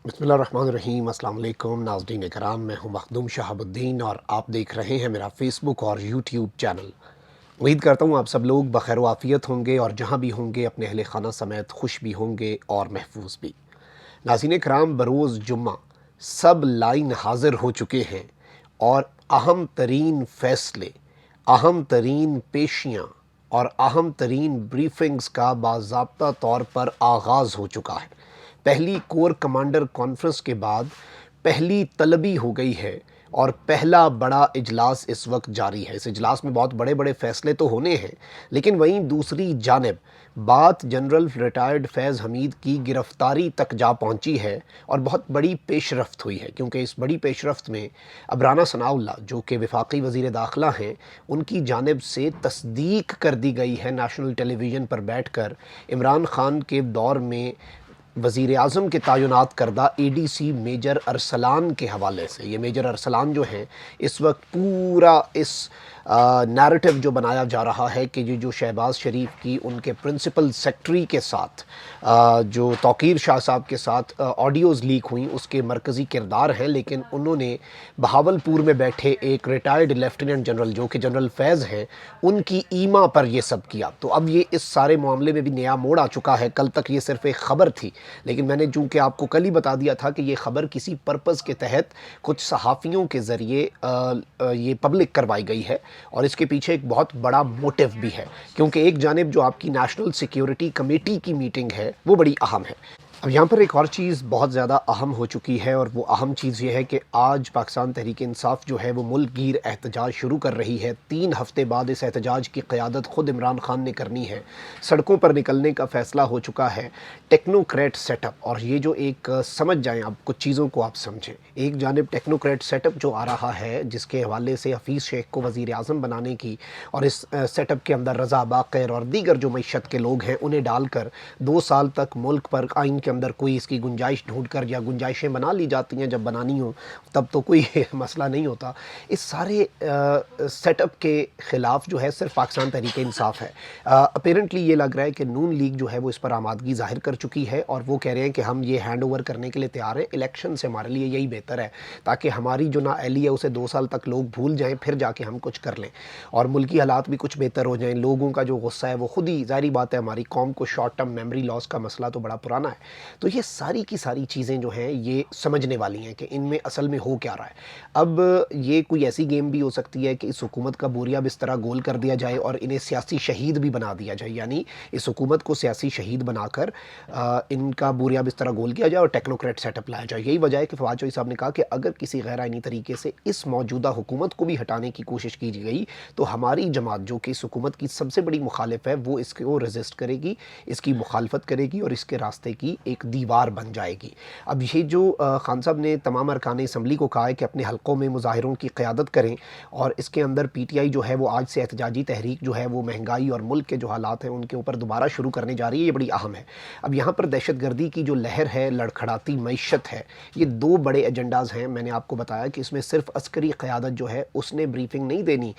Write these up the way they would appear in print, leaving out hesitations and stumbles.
बिस्मिल्लाहिर्रहमानिर्रहीम। अस्सलाम वालेकुम नाज़रीन कराम, मैं हूं मखदूम शहाबुद्दीन और आप देख रहे हैं मेरा फ़ेसबुक और यूट्यूब चैनल। उम्मीद करता हूं आप सब लोग बखैर व आफ़ियत होंगे और जहां भी होंगे अपने अहले खाना समेत खुश भी होंगे और महफूज भी। नाज़रीन कराम, बरोज़ जुम्मा सब लाइन हाज़िर हो चुके हैं और अहम तरीन फ़ैसले, अहम तरीन पेशियाँ और अहम तरीन ब्रीफिंग्स का बाज़ाब्ता तौर पर आगाज़ हो चुका है। पहली कोर कमांडर कॉन्फ्रेंस के बाद पहली तलबी हो गई है और पहला बड़ा इजलास इस वक्त जारी है। इस इजलास में बहुत बड़े बड़े फैसले तो होने हैं, लेकिन वहीं दूसरी जानिब बात जनरल रिटायर्ड फैज़ हमीद की गिरफ़्तारी तक जा पहुंची है और बहुत बड़ी पेशरफ्त हुई है, क्योंकि इस बड़ी पेशरफ्त में अब राना सनाउल्लाह जो कि वफाकी वज़ीर दाखिला हैं, उनकी जानिब से तस्दीक कर दी गई है नेशनल टेलीविज़न पर बैठ कर इमरान ख़ान के दौर में वज़ीर आज़म के तैनात करदा ADC मेजर अरसलान के हवाले से। ये मेजर अरसलान जो हैं, इस वक्त पूरा इस नैरेटिव जो बनाया जा रहा है कि ये जो शहबाज शरीफ की उनके प्रिंसिपल सेक्रेटरी के साथ जो तौकीर शाह साहब के साथ ऑडियोज़ लीक हुई, उसके मरकज़ी किरदार हैं, लेकिन उन्होंने बहावलपुर में बैठे एक रिटायर्ड लेफ्टिनेंट जनरल जो कि जनरल फैज़ हैं, उनकी ईमा पर ये सब किया। तो अब ये इस सारे मामले में भी नया मोड़ आ चुका है। कल तक ये सिर्फ एक ख़बर थी, लेकिन मैंने चूँकि आपको कल ही बता दिया था कि ये ख़बर किसी पर्पज़ के तहत कुछ सहाफ़ियों के ज़रिए ये पब्लिक करवाई गई है और इसके पीछे एक बहुत बड़ा मोटिव भी है, क्योंकि एक जानिब जो आपकी नेशनल सिक्योरिटी कमेटी की मीटिंग है वो बड़ी अहम है। अब यहाँ पर एक और चीज़ बहुत ज़्यादा अहम हो चुकी है और वो अहम चीज़ ये है कि आज पाकिस्तान तहरीक इंसाफ जो है वो मुल्क गिर एहतजाज शुरू कर रही है। 3 हफ़्ते बाद इस एहतजाज की क़यादत ख़ुद इमरान ख़ान ने करनी है। सड़कों पर निकलने का फ़ैसला हो चुका है। टेक्नोक्रेट सेटअप, और ये जो एक समझ जाएँ आप, कुछ चीज़ों को आप समझें। एक जानिब टेक्नोक्रेट सेटअप जो आ रहा है, जिसके हवाले से हफ़ीज़ शेख को वज़ीर आज़म बनाने की और इस सेटअप के अंदर रज़ा बाक़िर और दीगर जो मईशत के लोग हैं उन्हें डालकर 2 साल तक मुल्क पर आइन के अंदर कोई इसकी गुंजाइश ढूंढ कर, या गुंजाइशें बना ली जाती हैं जब बनानी हो, तब तो कोई मसला नहीं होता। इस सारे सेटअप के ख़िलाफ़ जो है सिर्फ पाकिस्तान तहरीक इंसाफ है। अपेरेंटली ये लग रहा है कि नून लीग जो है वो इस पर आमादगी ज़ाहिर कर चुकी है और वो कह रहे हैं कि हम ये हैंड ओवर करने के लिए तैयार हैं। इलेक्शन से हमारे लिए यही बेहतर है, ताकि हमारी जो नाअहली है उसे 2 साल तक लोग भूल जाएँ, फिर जाके हम कुछ कर लें और मुल्की हालात भी कुछ बेहतर हो जाएँ। लोगों का जो गुस्सा है वो खुद ही, ज़ाहिर बात है, हमारी कौम को शॉर्ट टर्म मेमोरी लॉस का मसला तो बड़ा पुराना है। तो ये सारी की सारी चीज़ें जो हैं ये समझने वाली हैं कि इनमें असल में हो क्या रहा है। अब ये कोई ऐसी गेम भी हो सकती है कि इस हुकूमत का बोरिया बिस्तरा गोल कर दिया जाए और इन्हें सियासी शहीद भी बना दिया जाए, यानी इस हुकूमत को सियासी शहीद बनाकर इनका बोरिया बिस्तरा गोल किया जाए और टेक्नोक्रेट सेटअप लाया जाए। यही वजह है कि फवाद चौधरी साहब ने कहा कि अगर किसी गैर आइनी तरीके से इस मौजूदा हुकूमत को भी हटाने की कोशिश की गई तो हमारी जमात जो कि इस हुकूमत की सबसे बड़ी मुखालिफ है वो इसको रेजिस्ट करेगी, इसकी मुखालफत करेगी और इसके रास्ते की एक दीवार बन जाएगी। अब ये जो खान साहब ने तमाम अरकान असम्बली को कहा है कि अपने हलकों में मुजाहिरों की क़यादत करें और इसके अंदर PTI जो है वो आज से एहतजाजी तहरीक जो है वो महंगाई और मुल्क के जो हालात हैं उनके ऊपर दोबारा शुरू करने जा रही है। ये बड़ी अहम है। अब यहाँ पर दहशत गर्दी की जो लहर है, लड़खड़ाती मईशत है, ये 2 बड़े एजेंडाज़ हैं। मैंने आपको बताया कि इसमें सिर्फ अस्करी क़यादत जो है उसने ब्रीफिंग नहीं देनी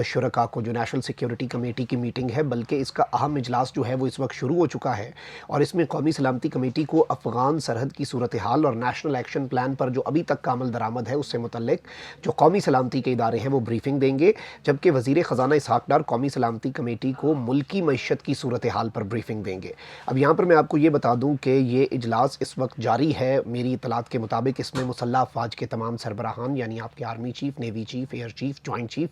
शुरका को, जो नेशनल सिक्योरिटी कमेटी की मीटिंग है, बल्कि इसका अहम इजलास जो है वो इस वक्त शुरू हो चुका है और इसमें कौमी सलामती कमेटी को अफ़गान सरहद की सूरत हाल और नेशनल एक्शन प्लान पर जो अभी तक का अमल दरामद है उससे मुतल्लिक जो कौमी सलामती के इदारे हैं वो ब्रीफिंग देंगे, जबकि वज़ीर ख़जाना इसहाक़ डार कौमी सलामती कमेटी को मुल्की मईशत की सूरत हाल पर ब्रीफिंग देंगे। अब यहाँ पर मैं आपको ये बता दूँ कि ये इजलास इस वक्त जारी है। मेरी इतलात के मुताबिक इसमें मुसल्लह अफ़वाज के तमाम सरबराहान, यानी आपके army chief, navy chief, air chief, joint chief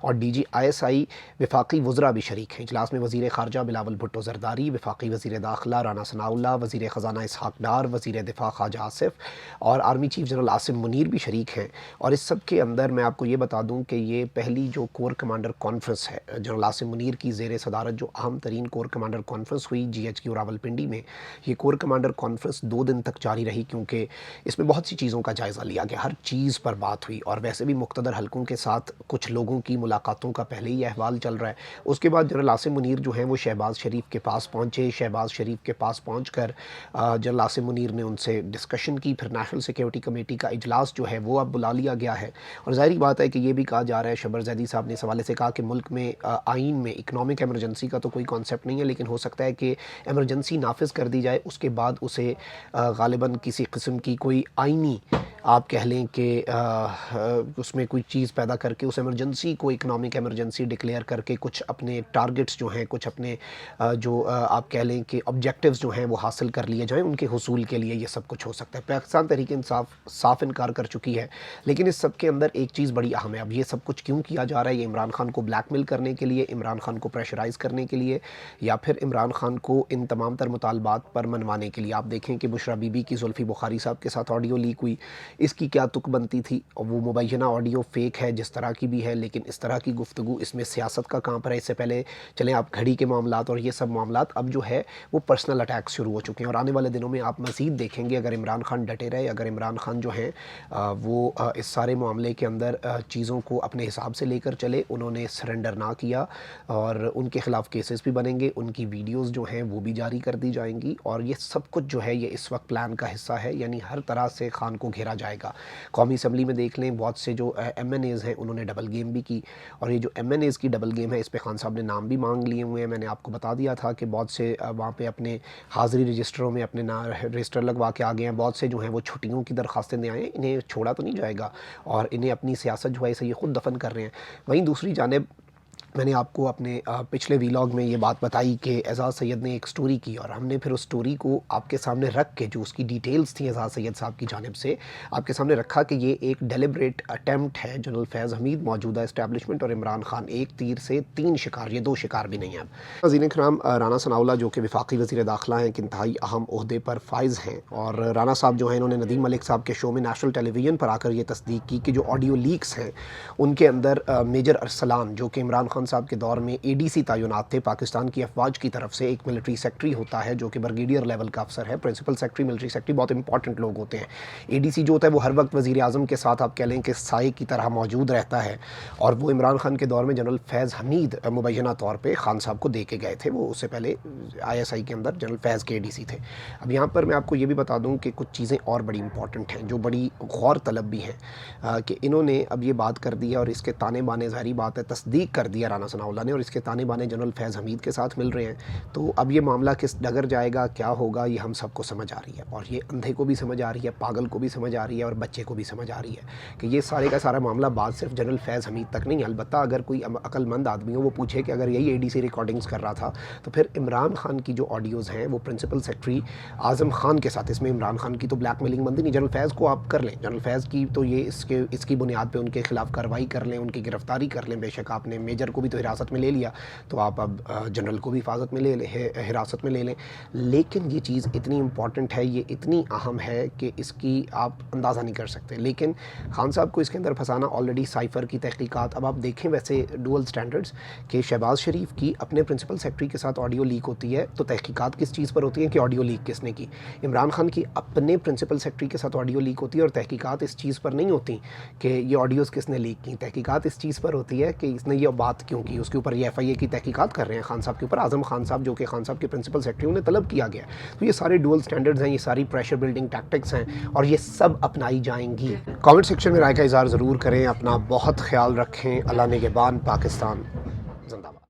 और DG ISI वफाकी वज़रा भी शरीक हैं। इजलास में वज़ीर ख़ारजा बिलावल भुट्टो ज़रदारी, वफाकी वज़ीर दाखिला राना सनाउल्लाह, वज़ीर ख़जाना इसहाक़ डार, वज़ीर दिफ़ा ख्वाजा आसिफ़ और army chief general Asim Munir भी शरीक हैं। और इस सब के अंदर मैं आपको ये बता दूं कि ये पहली जो कोर कमांडर कॉन्फ्रेंस है जनरल आसिम मुनीर की ज़ेर सदारत, जो अहम तरीन कोर कमांडर कॉन्फ्रेंस हुई GHQ रावलपिंडी में। ये कोर कमांडर कॉन्फ्रेंस 2 दिन तक जारी रही, क्योंकि इसमें बहुत सी चीज़ों का जायज़ा लिया गया, हर चीज़ पर बात हुई और वैसे भी मुक़्तदर हलकों के साथ कुछ लोगों की मुलाकातों का पहले ही अहवाल चल रहा है। उसके बाद जनरल आसिम मुनीर जो हैं वो शहबाज शरीफ के पास पहुँचे। शहबाज शरीफ के पास पहुँच कर जनरल आसिम मुनीर ने उनसे डिस्कशन की, फिर नेशनल सिक्योरिटी कमेटी का इजलास जो है वो अब बुला लिया गया है। और ज़ाहिर बात है कि ये भी कहा जा रहा है, शबर जैदी साहब ने इस हवाले से कहा कि मुल्क में आइन में इकनॉमिक एमरजेंसी का तो कोई कॉन्सेप्ट नहीं है, लेकिन हो सकता है कि एमरजेंसी नाफिज कर दी जाए, उसके बाद उसे गालिबन किसी किस्म की कोई आइनी आप कह लें कि उसमें कोई चीज़ पैदा करके उस एमरजेंसी को इकनॉमिक एमरजेंसी डिक्लेयर करके कुछ अपने टारगेट्स जो हैं, कुछ अपने जो आप कह लें कि ऑब्जेक्टिव्स जो हैं वो हासिल कर लिए जाएं, उनके हुसूल के लिए ये सब कुछ हो सकता है। पाकिस्तान तहरीक इंसाफ साफ इनकार कर चुकी है, लेकिन इस सब के अंदर एक चीज़ बड़ी अहम है। अब ये सब कुछ क्यों किया जा रहा है? ये इमरान खान को ब्लैकमेल करने के लिए, इमरान खान को प्रेशराइज़ करने के लिए, या फिर इमरान खान को इन तमाम तर मुतालबात पर मनवाने के लिए? आप देखें कि बुशरा बीबी की जुल्फ़ी बुखारी साहब के साथ ऑडियो लीक हुई, इसकी क्या तुक बनती थी? और वो मुबैना ऑडियो फ़ेक है जिस तरह की भी है, लेकिन इस तरह की गुफ्तगू, इसमें सियासत का काम पर है। इससे पहले चलें आप घड़ी के मामलात और ये सब मामलात, अब जो है वो पर्सनल अटैक शुरू हो चुके हैं, और आने वाले दिनों में आप मज़ीद देखेंगे अगर इमरान खान डटे रहे, अगर इमरान खान जो है वो इस सारे मामले के अंदर चीज़ों को अपने हिसाब से लेकर चले, उन्होंने सरेंडर ना किया, और उनके ख़िलाफ़ केसेस भी बनेंगे, उनकी वीडियोज़ जो हैं वो भी जारी कर दी जाएंगी, और ये सब कुछ जो है ये इस वक्त प्लान का हिस्सा है। यानी हर तरह से खान को घेरा जाएगा। कौमी असम्बली में देख लें, बहुत से जो MNAs हैं उन्होंने डबल गेम भी की, और ये जो MNAs की डबल गेम है इस पे खान साहब ने नाम भी मांग लिए हुए हैं। मैंने आपको बता दिया था कि बहुत से वहाँ पे अपने हाज़िरी रजिस्टरों में अपने रजिस्टर लगवा के आ गए हैं, बहुत से जो हैं वो छुट्टियों की दरख्वास्तें दे आए हैं। इन्हें छोड़ा तो नहीं जाएगा, और इन्हें अपनी सियासत जो है इसे ये ख़ुद दफन कर रहे हैं। वहीं दूसरी जानिब मैंने आपको अपने पिछले वीलॉग में ये बात बताई कि एजाज़ सैयद ने एक स्टोरी की, और हमने फिर उस स्टोरी को आपके सामने रख के, जो उसकी डिटेल्स थी एजाज़ सैयद साहब की जानिब से, आपके सामने रखा कि ये एक डेलिब्रेट अटैम्प्ट है जनरल फैज़ हमीद, मौजूदा इस्टेब्लिशमेंट और इमरान खान, एक तीर से 3 शिकार, ये 2 शिकार भी नहीं हैं। वज़ीर कराम राना सनाउल्लाह जो कि वफाकी वज़ीर दाखिला हैं, एक इंतहाई अहम ओहदे पर फाइज़ हैं, और राना साहब जो हैं इन्होंने नदीम मलिक साहब के शो में नेशनल टेलीविज़न पर आकर ये तस्दीक की कि जो ऑडियो लीक्स हैं उनके अंदर मेजर अरसलान जो कि इमरान खान साहब के दौर में ADC तैनात थे, पाकिस्तान की अफवाज की तरफ से, एक मिलिट्री सेक्रेटरी होता है जो कि ब्रिगेडियर लेवल का अफसर है, प्रिंसिपल सेक्रेटरी, मिलिट्री सेक्रेटरी बहुत इंपॉर्टेंट लोग होते हैं। ADC जो होता है वो हर वक्त वज़ीर आज़म के साथ आप कह लें कि साए की तरह मौजूद रहता है, और वो इमरान खान के दौर में जनरल फैज़ हमीद मुबैना तौर पर खान साहब को दे के गए थे। वो उससे पहले ISI के अंदर जनरल फैज़ के ADC थे। अब यहाँ पर मैं आपको ये भी बता दूँ कि कुछ चीज़ें और बड़ी इंपॉर्टेंट हैं जो बड़ी गौर तलब भी हैं, कि इन्होंने अब ये बात कर दी है, और इसके ताने बाने ज़ाहिर बात है तस्दीक कर दिया राना सनाउल्लाह ने, और इसके ताने बाने जनरल फैज़ हमीद के साथ मिल रहे हैं। तो अब ये मामला किस डगर जाएगा, क्या होगा, ये हम सबको समझ आ रही है, और ये अंधे को भी समझ आ रही है, पागल को भी समझ आ रही है, और बच्चे को भी समझ आ रही है कि ये सारे का सारा मामला बात सिर्फ जनरल फैज़ हमीद तक नहीं है। अलबत्ता अगर कोई अक्लमंद आदमी हो वो पूछे कि अगर यही ADC रिकॉर्डिंग्स कर रहा था, तो फिर इमरान खान की जो ऑडियोज़ हैं वो प्रिंसिपल सेक्रेटरी आज़म खान के साथ, इसमें इमरान खान की तो ब्लैकमेलिंग बनती नहीं, जनरल फैज़ को आप कर लें, जनरल फैज़ की तो ये इसकी बुनियाद पर उनके खिलाफ कार्रवाई कर लें, उनकी गिरफ्तारी कर लें। बेशक आपने मेजर को भी तो हिरासत में ले लिया, तो आप अब जनरल को भी हिरासत में ले लें, लेकिन ये चीज़ इतनी इम्पॉर्टेंट है, ये इतनी अहम है कि इसकी आप अंदाज़ा नहीं कर सकते। लेकिन खान साहब को इसके अंदर फंसाना, ऑलरेडी साइफ़र की तहकीकात, अब आप देखें वैसे डुअल स्टैंडर्ड्स कि शहबाज शरीफ की अपने प्रिंसिपल सेक्रेटरी के साथ ऑडियो लीक होती है, तो तहकीकात किस चीज़ पर होती है कि ऑडियो लीक किसने की। इमरान खान की अपने प्रिंसिपल सेक्रेटरी के साथ ऑडियो लीक होती है, और तहकीकात इस चीज़ पर नहीं होती कि ये ऑडियोज़ किसने लीक की, तहकीकात इस चीज़ पर होती है कि इसने ये बात क्यों की, उसके ऊपर ये FIA की तहकीकात कर रहे हैं खान साहब के ऊपर, आज़म खान साहब जो कि खान साहब के प्रिंसिपल सेक्रेटरी उन्हें तलब किया गया। तो ये सारे डुअल स्टैंडर्ड्स हैं, ये सारी प्रेशर बिल्डिंग टैक्टिक्स हैं, और ये सब अपनाई जाएंगी। कमेंट सेक्शन में राय का इज़हार ज़रूर करें, अपना बहुत ख्याल रखें। अल्लाह निगहबान पाकिस्तान।